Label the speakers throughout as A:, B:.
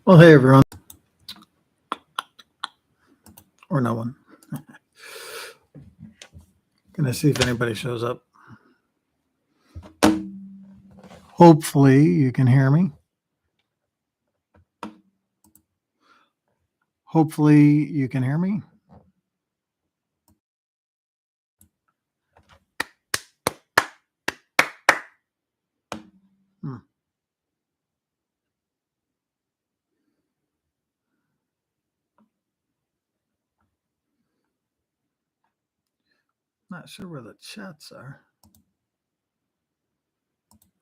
A: Well, hey everyone, or no one. Gonna see if anybody shows up. Hopefully you can hear me. Hopefully you can hear me. Not sure where the chats are.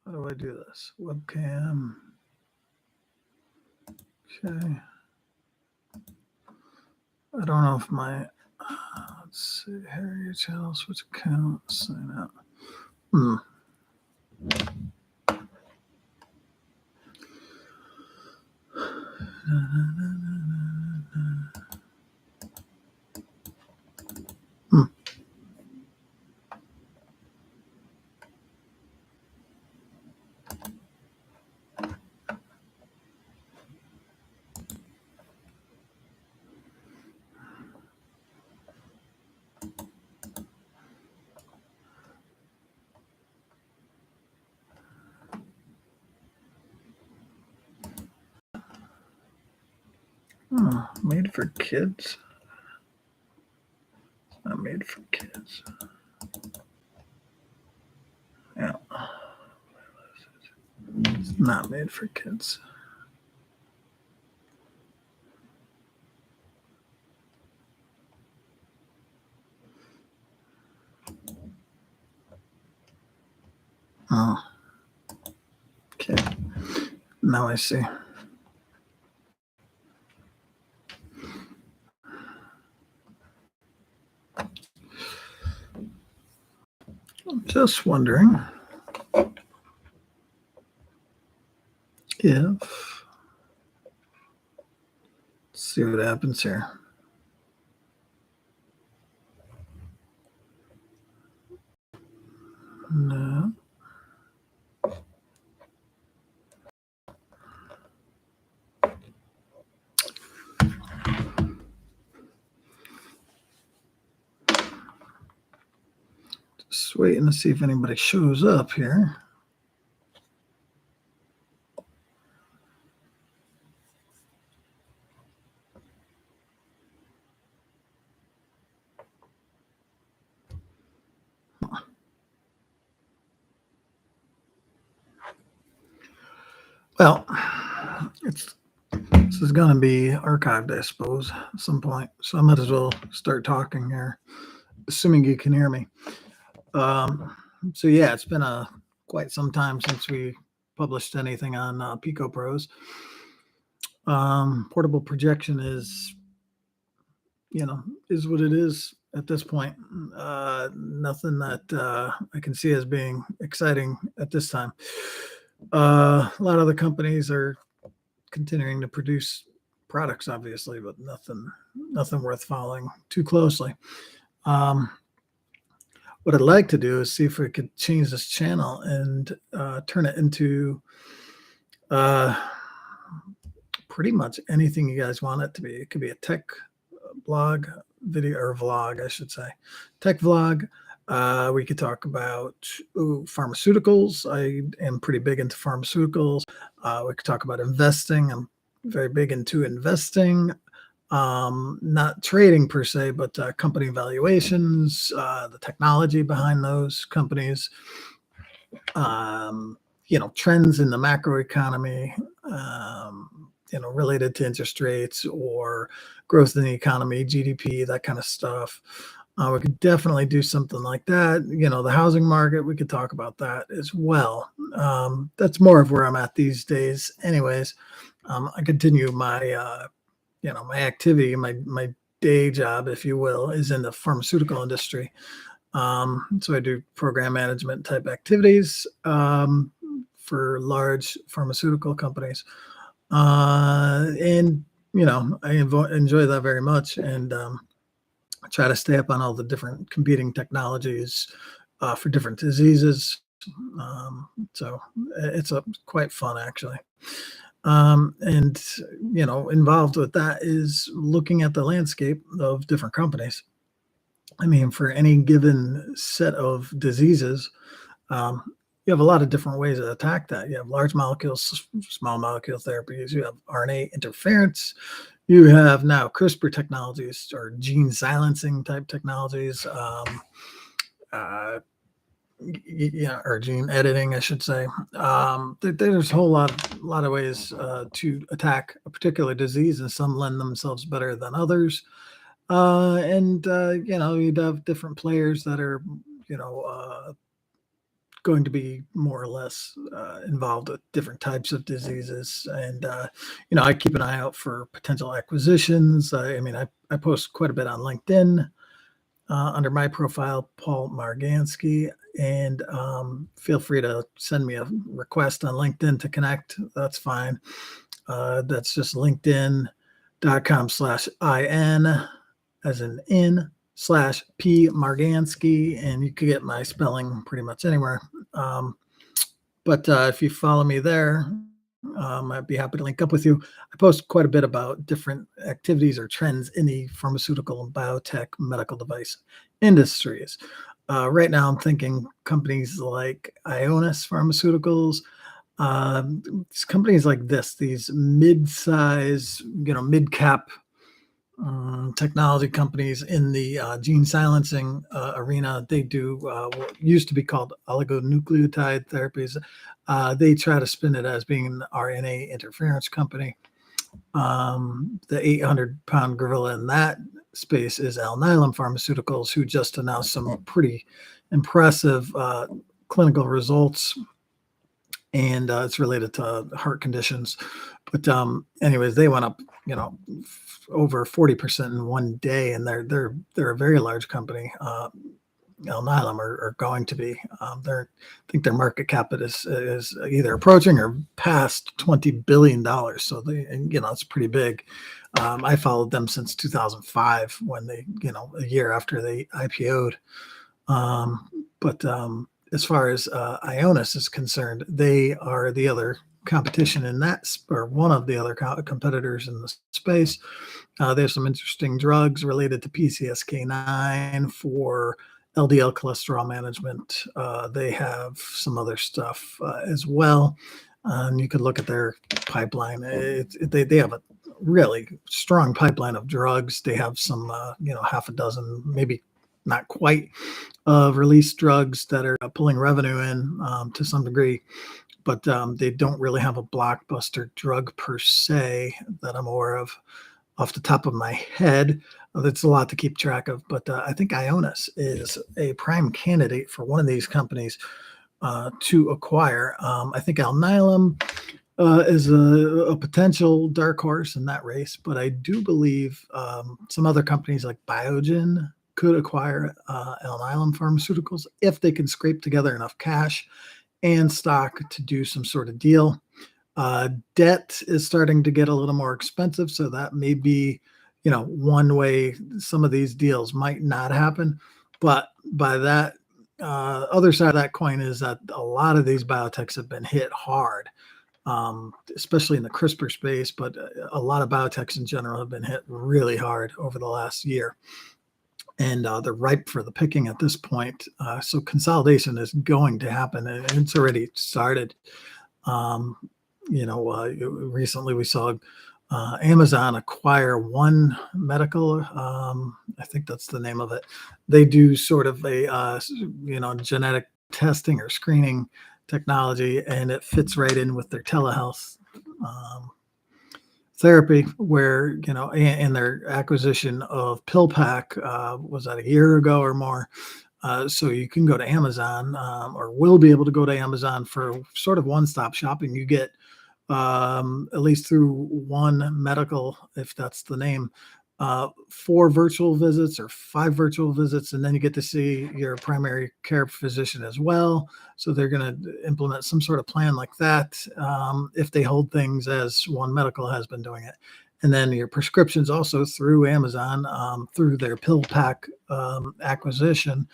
A: How do I do this? Webcam. Okay. I don't know if my, let's see, here your channel, switch account, sign out. Made for kids. It's not made for kids. Yeah. It's not made for kids. Oh. Okay. Now I see. I'm just wondering if, let's see what happens here. No. Just waiting to see if anybody shows up here. Well, this is going to be archived, I suppose, at some point. So I might as well start talking here, assuming you can hear me. So yeah, it's been quite some time since we published anything on Pico Pros. Portable projection is what it is at this point. Nothing that I can see as being exciting at this time. A lot of the companies are continuing to produce products, obviously, but nothing worth following too closely. What I'd like to do is see if we could change this channel and turn it into pretty much anything you guys want it to be. It could be a tech blog, video, or vlog, I should say. Tech vlog. We could talk about pharmaceuticals. I am pretty big into pharmaceuticals. We could talk about investing. I'm very big into investing. Not trading per se, but company valuations, the technology behind those companies, trends in the macroeconomy, related to interest rates or growth in the economy, GDP, that kind of stuff. We could definitely do something like that. The housing market, we could talk about that as well. That's more of where I'm at these days. Anyways, I continue my, my activity, my day job, if you will, is in the pharmaceutical industry. So I do program management type activities for large pharmaceutical companies. And, I enjoy that very much. And I try to stay up on all the different competing technologies for different diseases. So it's quite fun, actually. And involved with that is looking at the landscape of different companies. I mean, for any given set of diseases, um, you have a lot of different ways to attack that. You have large molecules, small molecule therapies, you have RNA interference, you have now CRISPR technologies or gene silencing type technologies, uh, or gene editing, I should say. There's a whole lot of ways to attack a particular disease, and some lend themselves better than others. You'd have different players that are, going to be more or less involved with different types of diseases. And, I keep an eye out for potential acquisitions. I post quite a bit on LinkedIn under my profile, Paul Margansky. And feel free to send me a request on LinkedIn to connect. That's fine. That's just linkedin.com/IN as in /P Margansky, and you could get my spelling pretty much anywhere. But if you follow me there, I'd be happy to link up with you. I post quite a bit about different activities or trends in the pharmaceutical and biotech medical device industries. Right now, I'm thinking companies like Ionis Pharmaceuticals, companies like this, these mid-size, mid-cap technology companies in the gene silencing arena. They do what used to be called oligonucleotide therapies. They try to spin it as being an RNA interference company. The 800-pound gorilla in that space is Alnylam Pharmaceuticals, who just announced some pretty impressive clinical results, and it's related to heart conditions. But anyways, they went up, over 40% in one day, and they're a very large company. Alnylam are going to be. I think their market cap is either approaching or past $20 billion. So it's pretty big. I followed them since 2005 when they, a year after they IPO'd. But as far as Ionis is concerned, they are the other competition in that, or one of the other competitors in the space. There's some interesting drugs related to PCSK9 for LDL cholesterol management. They have some other stuff as well. You could look at their pipeline. They have a really strong pipeline of drugs. They have some, half a dozen, maybe not quite, released drugs that are pulling revenue in to some degree. But they don't really have a blockbuster drug per se that I'm aware of off the top of my head. That's a lot to keep track of. But I think Ionis is a prime candidate for one of these companies to acquire. I think Alnylam is a potential dark horse in that race. But I do believe some other companies like Biogen could acquire Alnylam Pharmaceuticals if they can scrape together enough cash and stock to do some sort of deal. Debt is starting to get a little more expensive, so that may be, one way some of these deals might not happen. But by that other side of that coin is that a lot of these biotechs have been hit hard, especially in the CRISPR space, but a lot of biotechs in general have been hit really hard over the last year. And they're ripe for the picking at this point. So consolidation is going to happen, and it's already started. Recently we saw Amazon acquire One Medical. I think that's the name of it. They do sort of a, genetic testing or screening technology, and it fits right in with their telehealth therapy, where in their acquisition of PillPack, was that a year ago or more. So you can go to Amazon, or will be able to go to Amazon for sort of one-stop shopping. You get at least through One Medical, if that's the name, 4 virtual visits or 5 virtual visits, and then you get to see your primary care physician as well. So they're going to implement some sort of plan like that, if they hold things as One Medical has been doing it. And then your prescriptions also through Amazon, through their PillPack acquisition.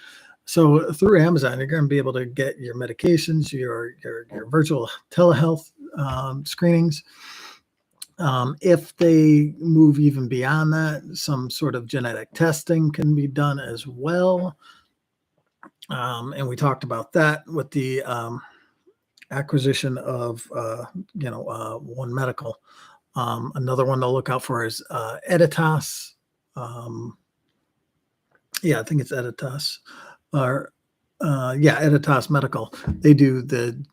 A: So through Amazon, you're going to be able to get your medications, your virtual telehealth screenings, If they move even beyond that, some sort of genetic testing can be done as well. And we talked about that with the acquisition of, One Medical. Another one to look out for is Editas. Um, yeah, I think it's Editas. Or yeah, Editas Medical. They do the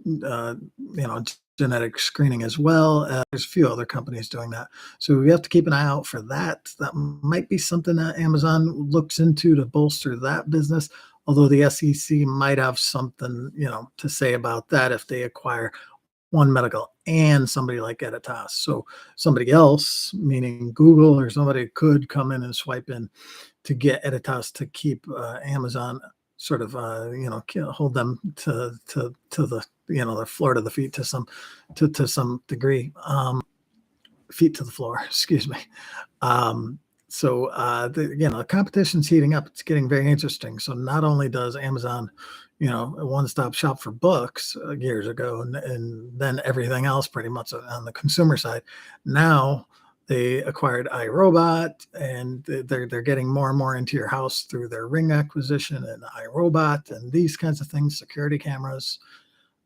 A: genetic screening as well. There's a few other companies doing that, so we have to keep an eye out for that. That might be something that Amazon looks into to bolster that business. Although the SEC might have something to say about that if they acquire One Medical and somebody like Editas. So somebody else, meaning Google or somebody, could come in and swipe in to get Editas to keep Amazon sort of hold them to the the floor to the feet to some degree, feet to the floor, excuse me. So the competition's heating up. It's getting very interesting. So not only does Amazon, a one-stop shop for books years ago, and then everything else pretty much on the consumer side. Now they acquired iRobot, and they're getting more and more into your house through their Ring acquisition and iRobot and these kinds of things, security cameras.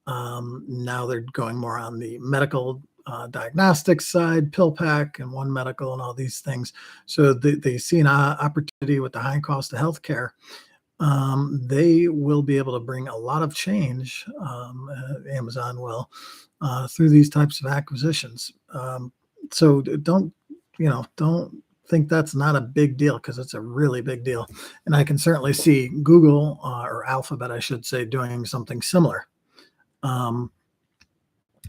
A: Now they're going more on the medical diagnostics side, PillPack and One Medical and all these things. So they see an opportunity with the high cost of healthcare. They will be able to bring a lot of change, Amazon will, through these types of acquisitions. So don't think that's not a big deal, because it's a really big deal. And I can certainly see Google, or Alphabet, I should say, doing something similar. Um,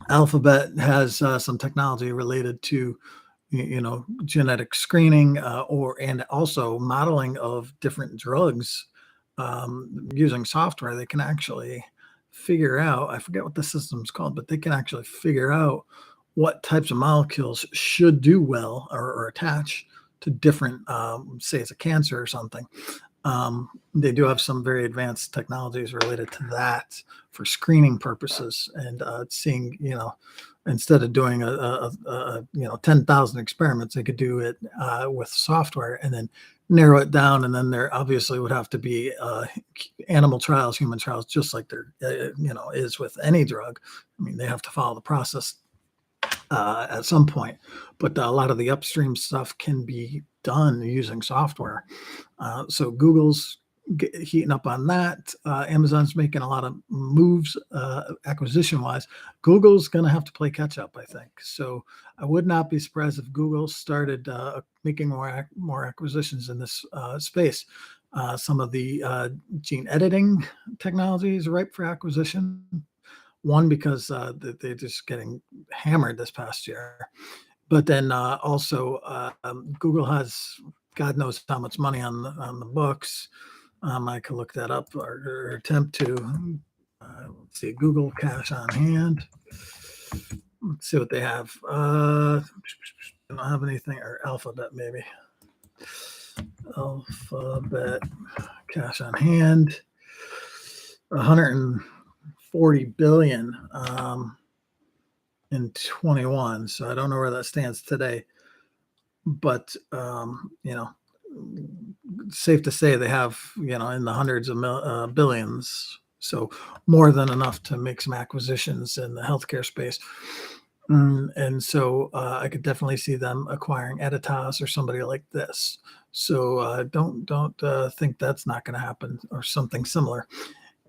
A: Alphabet has some technology related to genetic screening, and also modeling of different drugs, using software. They can actually figure out, I forget what the system's called, but they can actually figure out what types of molecules should do well, or attach to different, say it's a cancer or something. They do have some very advanced technologies related to that for screening purposes, and seeing, instead of doing a 10,000 experiments, they could do it with software and then narrow it down. And then there obviously would have to be animal trials, human trials, just like there is with any drug. I mean, they have to follow the process at some point, but a lot of the upstream stuff can be done using software. So Google's heating up on that. Amazon's making a lot of moves acquisition wise. Google's going to have to play catch up, I think. So I would not be surprised if Google started making more acquisitions in this space. Some of the gene editing technology is ripe for acquisition. One, because they're just getting hammered this past year, but then also Google has God knows how much money on the books. I could look that up, or attempt to. Let's see, Google cash on hand. Let's see what they have. I don't have anything, or Alphabet maybe. Alphabet cash on hand. 140 billion in 21. So I don't know where that stands today, but safe to say they have, in the hundreds of billions. So more than enough to make some acquisitions in the healthcare space. And so I could definitely see them acquiring Editas or somebody like this. So don't think that's not going to happen, or something similar.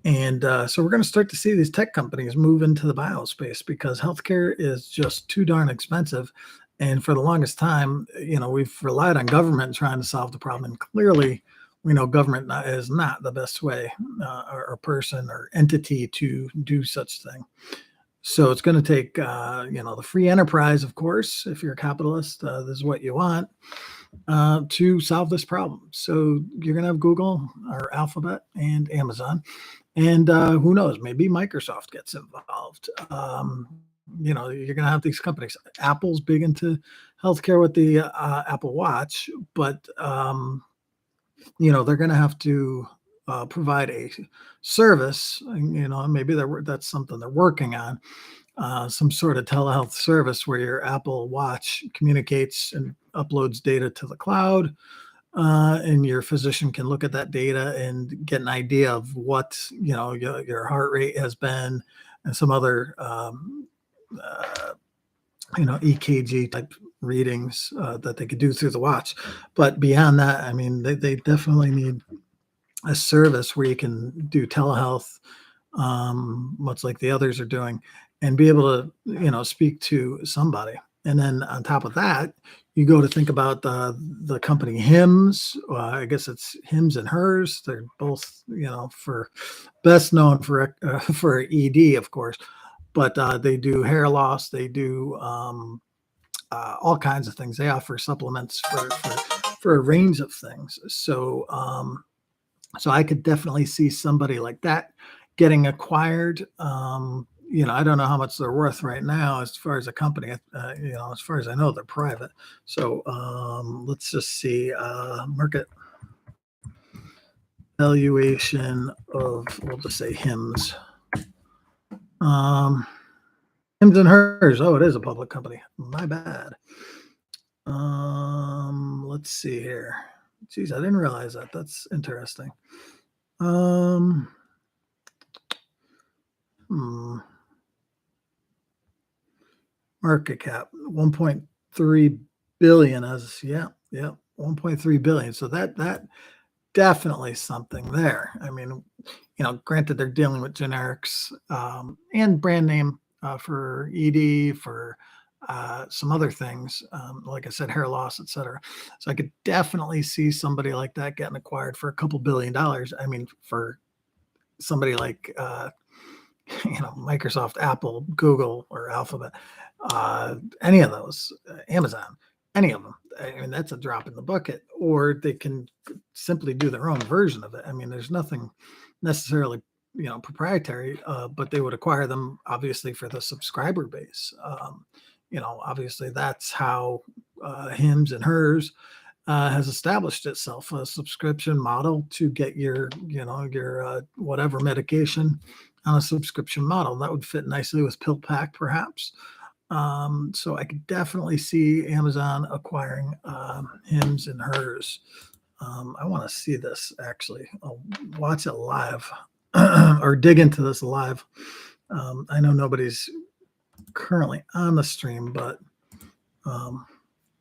A: And so we're going to start to see these tech companies move into the biospace, because healthcare is just too darn expensive. And for the longest time, we've relied on government trying to solve the problem. And clearly, we know government is not the best way, or person or entity to do such thing. So it's going to take, the free enterprise, of course. If you're a capitalist, this is what you want to solve this problem. So you're going to have Google, or Alphabet, and Amazon. And who knows, maybe Microsoft gets involved. You're going to have these companies. Apple's big into healthcare with the Apple Watch, but they're going to have to provide a service. Maybe that's something they're working on, some sort of telehealth service where your Apple Watch communicates and uploads data to the cloud, and your physician can look at that data and get an idea of what your heart rate has been, and some other uh, EKG type readings that they could do through the watch. But beyond that, I mean, they definitely need a service where you can do telehealth, much like the others are doing, and be able to, speak to somebody. And then on top of that, you go to think about the company Hims. I guess it's Hims and Hers. They're both, for best known for ED, of course, but they do hair loss. They do all kinds of things. They offer supplements for a range of things. So I could definitely see somebody like that getting acquired. I don't know how much they're worth right now as far as a company. As far as I know, they're private. So let's just see market valuation of, we'll just say Hims. Hims and Hers. Oh, it is a public company. My bad. Let's see here. Geez, I didn't realize that. That's interesting. Market cap 1.3 billion as 1.3 billion. So that definitely something there. I mean, granted they're dealing with generics and brand name for ED, for some other things, like I said, hair loss, etc. So I could definitely see somebody like that getting acquired for a couple $1 billion. I mean, for somebody like Microsoft, Apple, Google, or Alphabet, any of those, Amazon, any of them. I mean, that's a drop in the bucket. Or they can simply do their own version of it. I mean, there's nothing necessarily proprietary, but they would acquire them obviously for the subscriber base. Obviously that's how Hims and Hers has established itself, a subscription model to get your whatever medication on a subscription model. That would fit nicely with PillPack, perhaps. So I could definitely see Amazon acquiring Hims and Hers. I want to see this actually. I'll watch it live or dig into this live. I know nobody's currently on the stream, but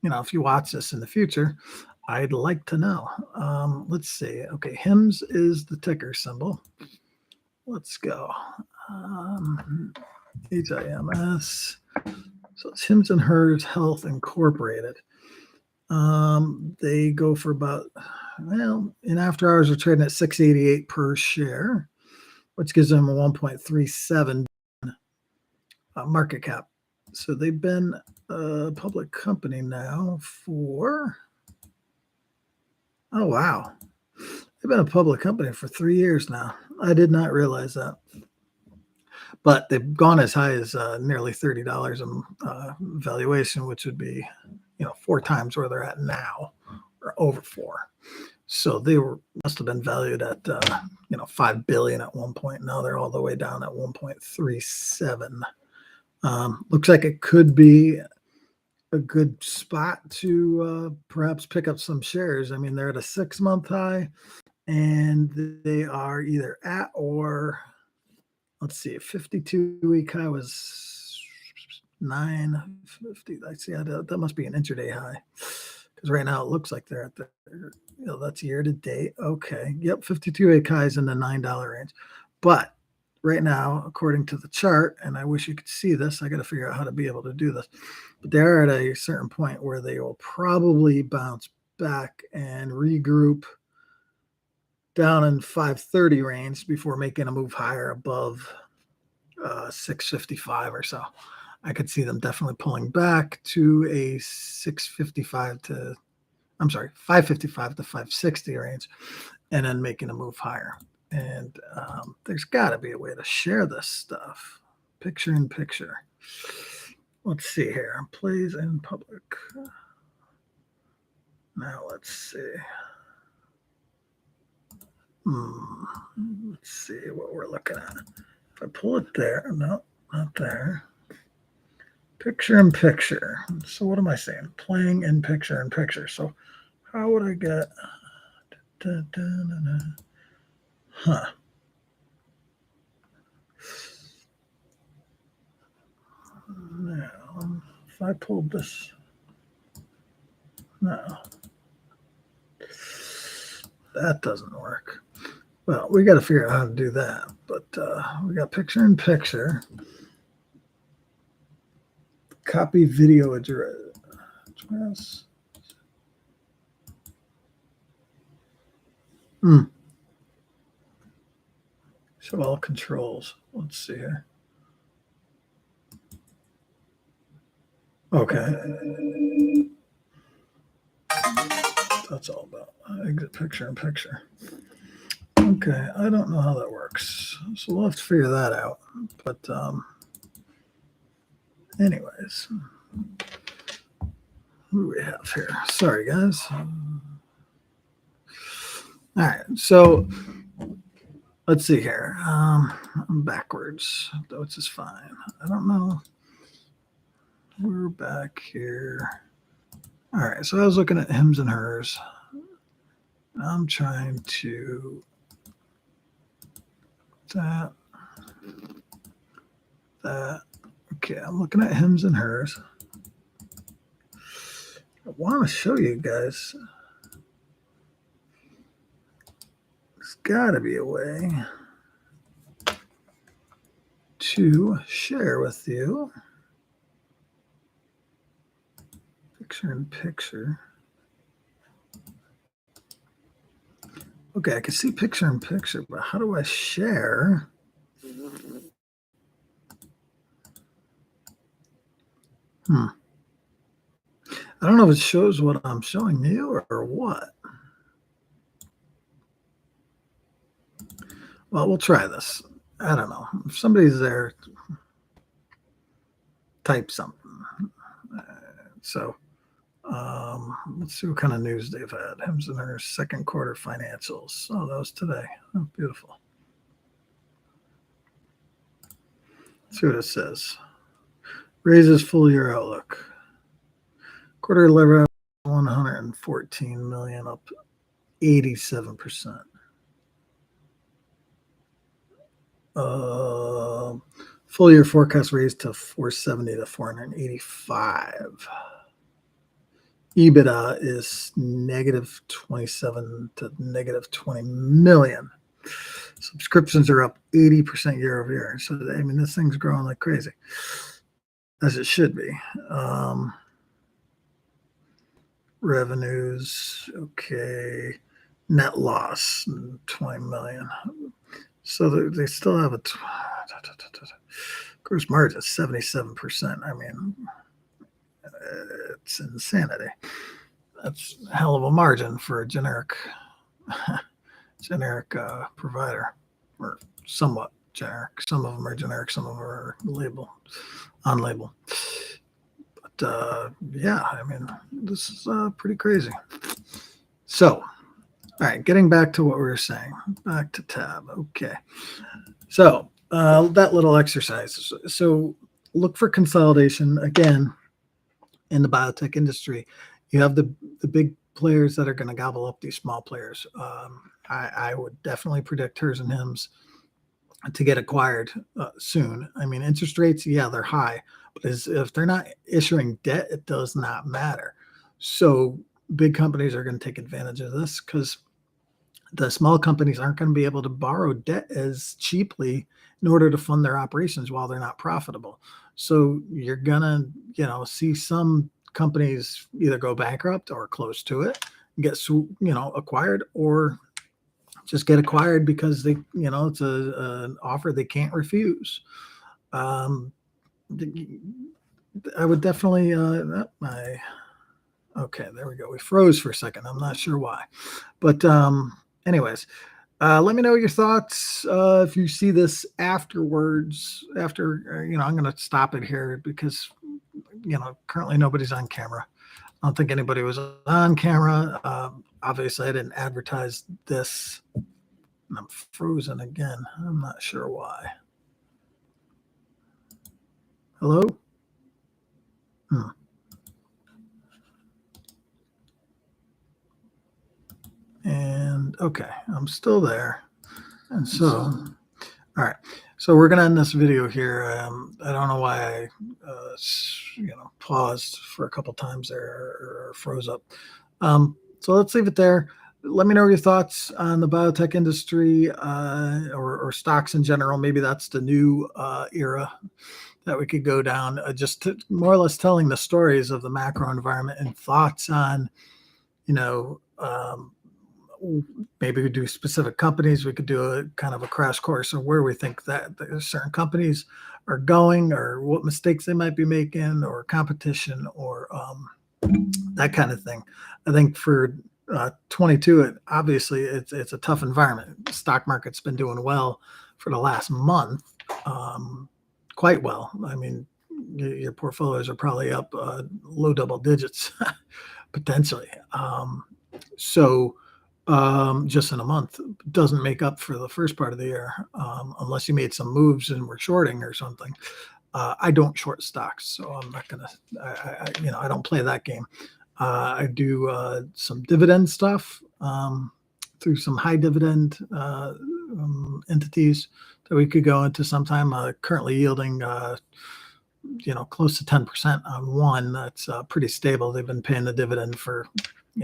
A: if you watch this in the future, I'd like to know. Let's see. Okay, Hims is the ticker symbol. Let's go. HIMS. So it's Hims and Hers Health Incorporated. They go for about, in after hours, are trading at $6.88 per share, which gives them a 1.37 market cap. So they've been a public company now for, oh wow, they've been a public company for 3 years now. I did not realize that. But they've gone as high as nearly $30 in valuation, which would be, 4 times where they're at now, or over 4. So they must have been valued at, $5 billion at one point. Now they're all the way down at 1.37. Looks like it could be a good spot to perhaps pick up some shares. I mean, they're at a 6-month high, and they are either at or, let's see, 52-week high was 950. I see that must be an intraday high, because right now it looks like they're at that's year to date. Okay, yep, 52-week highs in the $9 range, but right now, according to the chart, and I wish you could see this, I got to figure out how to be able to do this, but they're at a certain point where they will probably bounce back and regroup down in 530 range before making a move higher above 655 or so. I could see them definitely pulling back to a 555 to 560 range, and then making a move higher. And there's got to be a way to share this stuff, picture in picture. Let's see here. Plays in public. Now let's see. Let's see what we're looking at. If I pull it there, no, not there. Picture in picture. So what am I saying? Playing in picture in picture. So how would I get? Huh. Now, if I pulled this, no, that doesn't work. Well, we got to figure out how to do that. But we got picture in picture. Copy video address. Show all controls. Let's see here. Okay. That's all about exit picture in picture. Okay, I don't know how that works. So we'll have to figure that out. But anyways, who do we have here? Sorry, guys. All right, so let's see here. I'm backwards, which is fine. I don't know. We're back here. All right, so I was looking at hims and hers. I'm trying to that. Okay, I'm looking at hims and hers. I want to show you guys. There's got to be a way to share with you picture in picture. Okay, I can see picture in picture, but how do I share? I don't know if it shows what I'm showing you or what. Well, we'll try this. I don't know. If somebody's there, type something. So let's see what kind of news they've had. Hims and Hers second quarter financials. Oh, that was today. Oh, beautiful. Let's see what it says. Raises full year outlook. Quarter revenue 114 million, up 87%. Full year forecast raised to 470 to 485. EBITDA is negative 27 to negative 20 million. Subscriptions are up 80% year over year. So, I mean, this thing's growing like crazy, as it should be. Revenues, okay. Net loss, 20 million. So they still have a gross margin, 77%. I mean, it's insanity. That's a hell of a margin for a generic provider, or somewhat generic. Some of them are generic, some of them are on label. But yeah, I mean, this is pretty crazy. So, all right, getting back to what we were saying, back to tab. Okay. So that little exercise. So look for consolidation again in the biotech industry. You have the big players that are going to gobble up these small players. I would definitely predict hers and hims to get acquired soon. I mean, interest rates, yeah, they're high, but if they're not issuing debt, it does not matter. So big companies are going to take advantage of this because the small companies aren't going to be able to borrow debt as cheaply in order to fund their operations while they're not profitable. So you're going to, see some companies either go bankrupt or close to it, get, acquired, or just get acquired because they, it's an offer they can't refuse. I would definitely, okay, there we go. We froze for a second. I'm not sure why, but anyways, let me know your thoughts. If you see this afterwards, I'm going to stop it here because, currently nobody's on camera. I don't think anybody was on camera. Obviously, I didn't advertise this. And I'm frozen again. I'm not sure why. Hello? And okay, I'm still there. And so, all right. So we're going to end this video here. I don't know why I, paused for a couple times there or froze up. So let's leave it there. Let me know your thoughts on the biotech industry or stocks in general. Maybe that's the new era that we could go down. More or less telling the stories of the macro environment and thoughts on, maybe we do specific companies. We could do a kind of a crash course of where we think that certain companies are going or what mistakes they might be making or competition or that kind of thing. I think for 22, obviously it's a tough environment. The stock market's been doing well for the last month, quite well. I mean, your portfolios are probably up low double digits potentially. Just in a month doesn't make up for the first part of the year, unless you made some moves and were shorting or something. I don't short stocks, so I'm not gonna. I don't play that game. I do some dividend stuff through some high dividend entities that we could go into sometime. Currently yielding, close to 10% on one that's pretty stable. They've been paying the dividend for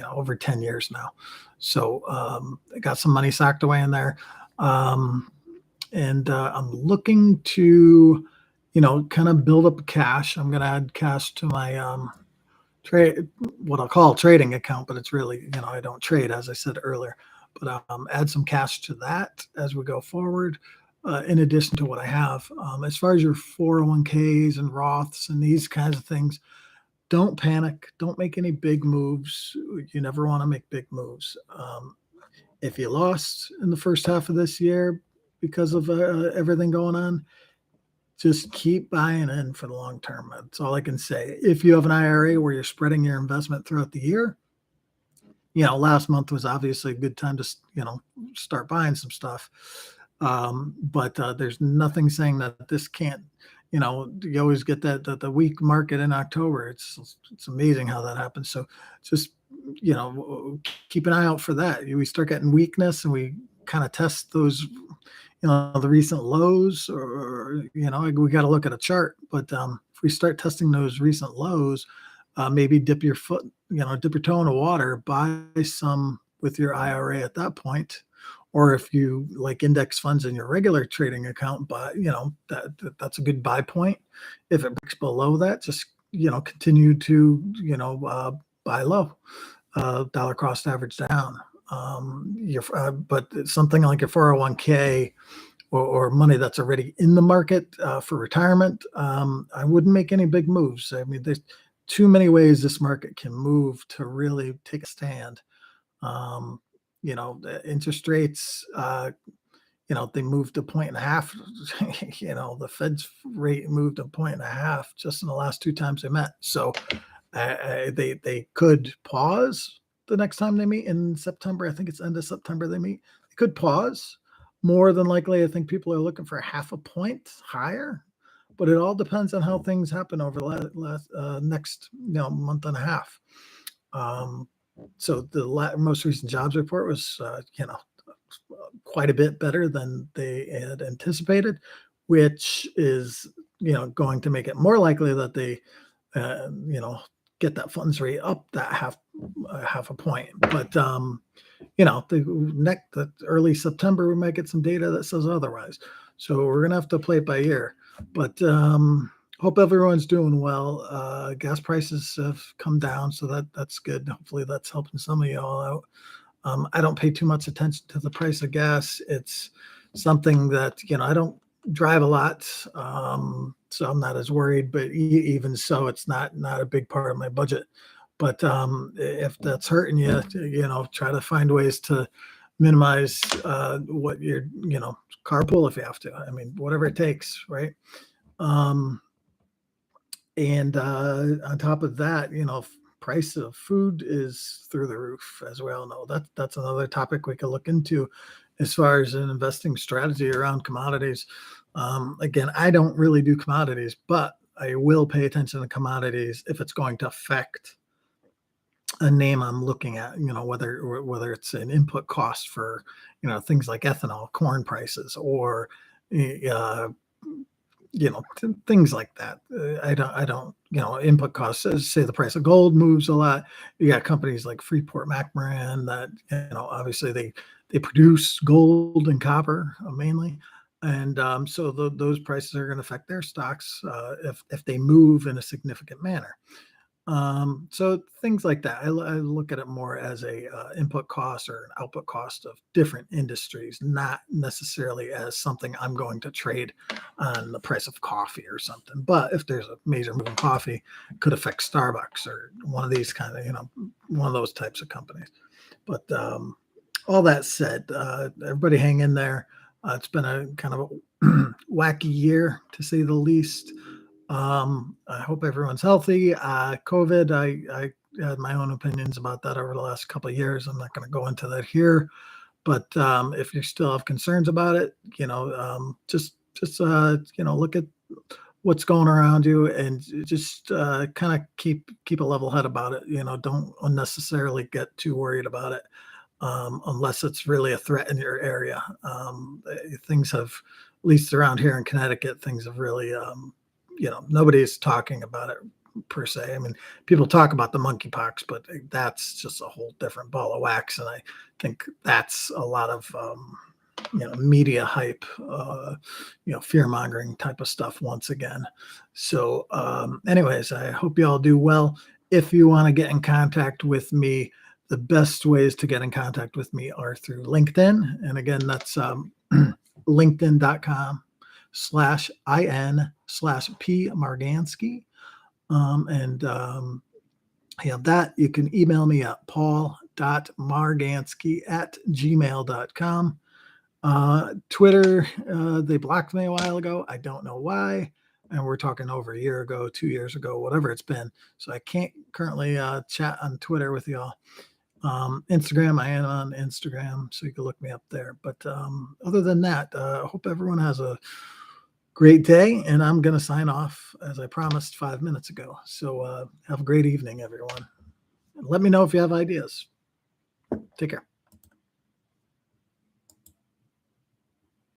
A: over 10 years now. So I got some money socked away in there. And I'm looking to, kind of build up cash. I'm going to add cash to my trade, what I'll call trading account, but it's really, I don't trade, as I said earlier, but add some cash to that as we go forward. In addition to what I have, as far as your 401ks and Roths and these kinds of things, don't panic. Don't make any big moves. You never want to make big moves. If you lost in the first half of this year because of everything going on, just keep buying in for the long term. That's all I can say. If you have an IRA where you're spreading your investment throughout the year, last month was obviously a good time to, start buying some stuff. But there's nothing saying that this can't, you always get that the weak market in October. It's amazing how that happens. So just, keep an eye out for that. We start getting weakness and we kind of test those, the recent lows or, we got to look at a chart. But if we start testing those recent lows, maybe dip your foot, dip your toe in the water, buy some with your IRA at that point. Or if you like index funds in your regular trading account, but that's a good buy point. If it breaks below that, just continue to buy low, dollar cost average down. But something like your 401k or money that's already in the market for retirement, I wouldn't make any big moves. I mean, there's too many ways this market can move to really take a stand. The interest rates, they moved a 1.5. The Fed's rate moved a 1.5 just in the last two times they met. So they could pause the next time they meet in September. I think it's end of September they meet. They could pause. More than likely, I think people are looking for half a point higher. But it all depends on how things happen over the next month and a half. So the most recent jobs report was, quite a bit better than they had anticipated, which is, going to make it more likely that they, get that funds rate up that half a point. But, the early September, we might get some data that says otherwise. So we're going to have to play it by ear. But hope everyone's doing well. Gas prices have come down, so that's good. Hopefully that's helping some of y'all out. I don't pay too much attention to the price of gas. It's something that, I don't drive a lot, so I'm not as worried, but even so, it's not a big part of my budget. But if that's hurting you, try to find ways to minimize what your, carpool if you have to. I mean, whatever it takes, right? And on top of that, price of food is through the roof, as we all know. That's another topic we could look into as far as an investing strategy around commodities. Again, I don't really do commodities, but I will pay attention to commodities if it's going to affect a name I'm looking at, whether it's an input cost for, things like ethanol, corn prices, or uh, things like that. I don't, input costs. Say the price of gold moves a lot. You got companies like Freeport McMoran that, obviously they produce gold and copper mainly, and so those prices are going to affect their stocks if they move in a significant manner. So things like that. I look at it more as a input cost or an output cost of different industries, not necessarily as something I'm going to trade on the price of coffee or something. But if there's a major move in coffee, it could affect Starbucks or one of these kind of, one of those types of companies. But all that said, everybody hang in there. It's been a kind of a wacky year to say the least. I hope everyone's healthy. COVID, I had my own opinions about that over the last couple of years. I'm not going to go into that here, but if you still have concerns about it, just look at what's going around you and just kind of keep a level head about it. Don't unnecessarily get too worried about it unless it's really a threat in your area. Things have, at least around here in Connecticut, things have really nobody's talking about it per se. I mean, people talk about the monkeypox, but that's just a whole different ball of wax. And I think that's a lot of, media hype, fear mongering type of stuff once again. So, anyways, I hope you all do well. If you want to get in contact with me, the best ways to get in contact with me are through LinkedIn. And again, that's linkedin.com/in/P Margansky. That you can email me at paul.margansky@gmail.com. Twitter, they blocked me a while ago. I don't know why. And we're talking over a year ago, 2 years ago, whatever it's been. So I can't currently chat on Twitter with y'all. Instagram, I am on Instagram, so you can look me up there. But other than that, I hope everyone has a great day, and I'm going to sign off as I promised 5 minutes ago. So have a great evening, everyone. And let me know if you have ideas. Take care.